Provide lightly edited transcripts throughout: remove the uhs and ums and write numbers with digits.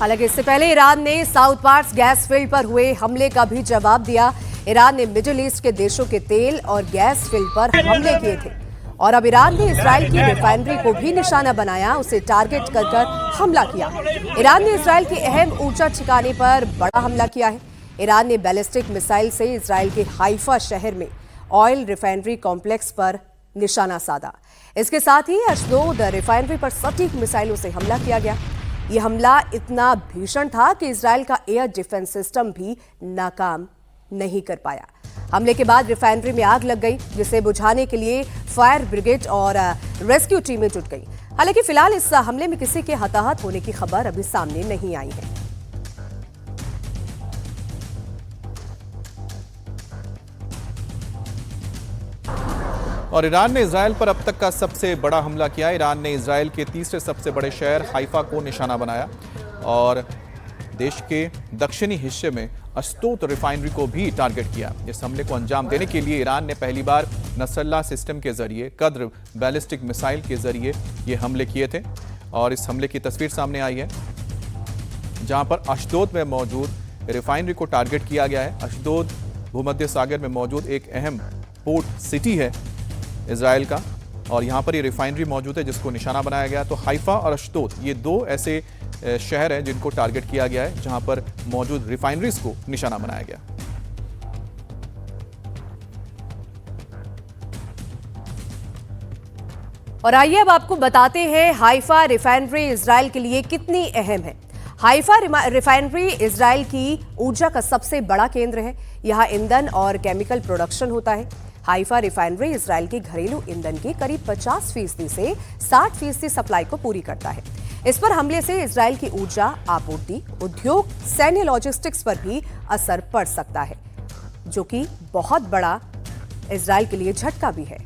हालांकि इससे पहले ईरान ने साउथ पार्ट्स गैस फील्ड पर हुए हमले का भी जवाब दिया। ईरान ने मिडिल ईस्ट के देशों के तेल और गैस फील्ड पर हमले किए थे और अब ईरान ने इजराइल की रिफाइनरी को भी निशाना बनाया, उसे टारगेट कर हमला किया। ईरान ने इजराइल के अहम ऊर्जा ठिकाने पर बड़ा हमला किया है। ईरान ने बैलिस्टिक मिसाइल से इजराइल के हाइफा शहर में ऑयल रिफाइनरी कॉम्प्लेक्स पर निशाना साधा। इसके साथ ही अशदोद रिफाइनरी पर सटीक मिसाइलों से हमला किया गया। यह हमला इतना भीषण था कि इजराइल का एयर डिफेंस सिस्टम भी नाकाम नहीं कर पाया। हमले के बाद रिफाइनरी में आग लग गई, जिसे बुझाने के लिए फायर ब्रिगेड और रेस्क्यू टीमें जुट गई। हालांकि फिलहाल इस हमले में किसी के हताहत होने की खबर अभी सामने नहीं आई है। और ईरान ने इजराइल पर अब तक का सबसे बड़ा हमला किया। ईरान ने इजराइल के तीसरे सबसे बड़े शहर हाइफा को निशाना बनाया और देश के दक्षिणी हिस्से में अशदोद रिफाइनरी को भी टारगेट किया। इस हमले को अंजाम देने के लिए ईरान ने पहली बार नसरल्ला सिस्टम के जरिए कद्र बैलिस्टिक मिसाइल के जरिए ये हमले किए थे और इस हमले की तस्वीर सामने आई है, जहां पर अशदोद में मौजूद रिफाइनरी को टारगेट किया गया है। अशदोद भूमध्य सागर में मौजूद एक अहम पोर्ट सिटी है इजराइल का और यहाँ पर ये रिफाइनरी मौजूद है जिसको निशाना बनाया गया। तो हाइफा और अशदोद ये दो ऐसे शहर हैं जिनको टारगेट किया गया है, जहां पर मौजूद रिफाइनरीज को निशाना बनाया गया। और आइए अब आपको बताते हैं हाइफा रिफाइनरी इजराइल के लिए कितनी अहम है। हाइफा रिफाइनरी इजराइल की ऊर्जा का सबसे बड़ा केंद्र है। यहाँ ईंधन और केमिकल प्रोडक्शन होता है। हाइफा रिफाइनरी इजराइल की घरेलू ईंधन की करीब 50% से 60% सप्लाई को पूरी करता है। इस पर हमले से इजराइल की ऊर्जा आपूर्ति, उद्योग, सैन्य लॉजिस्टिक्स पर भी असर पड़ सकता है, जो कि बहुत बड़ा इजराइल के लिए झटका भी है।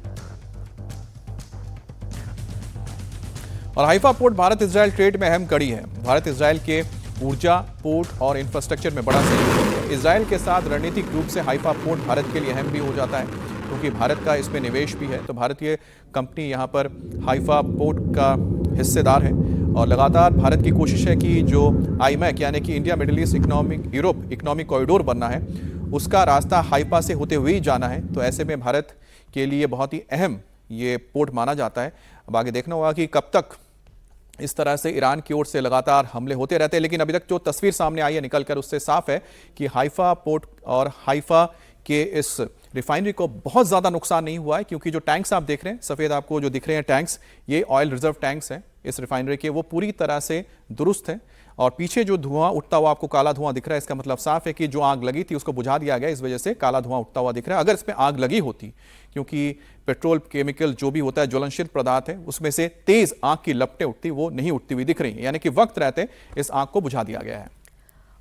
और Haifa port Bharat Israel trade में अहम कड़ी है। भारत इजराइल के ऊर्जा, पोर्ट और इंफ्रास्ट्रक्चर में बड़ा सहयोग है। इजराइल के साथ रणनीतिक रूप से हाइफा पोर्ट भारत के लिए अहम भी हो जाता है, क्योंकि भारत का इसमें निवेश भी है। तो भारतीय कंपनी यहाँ पर हाइफा पोर्ट का हिस्सेदार है और लगातार भारत की कोशिश है कि जो आईमैक यानी कि India middle east economic Europe economic corridor बनना है, उसका रास्ता हाइफा से होते हुए ही जाना है। तो ऐसे में भारत के लिए बहुत ही अहम ये पोर्ट माना जाता है। अब आगे देखना होगा कि कब तक इस तरह से ईरान की ओर से लगातार हमले होते रहते हैं, लेकिन अभी तक जो तस्वीर सामने आई है निकलकर, उससे साफ है कि हाइफा पोर्ट और हाइफा के इस रिफाइनरी को बहुत ज़्यादा नुकसान नहीं हुआ है, क्योंकि जो टैंक्स आप देख रहे हैं, सफ़ेद आपको जो दिख रहे हैं टैंक्स, ये ऑयल रिजर्व टैंक्स हैं इस रिफाइनरी के, वो पूरी तरह से दुरुस्त हैं। और पीछे जो धुआं उठता हुआ आपको काला धुआं दिख रहा है, इसका मतलब साफ है कि जो आग लगी थी उसको बुझा दिया गया, इस वजह से काला धुआं उठता हुआ दिख रहा है। अगर इसमें आग लगी होती, क्योंकि पेट्रोल केमिकल जो भी होता है ज्वलनशील पदार्थ है, उसमें से तेज आग की लपटें उठती, वो नहीं उठती हुई दिख रही है, यानी कि वक्त रहते इस आग को बुझा दिया गया है।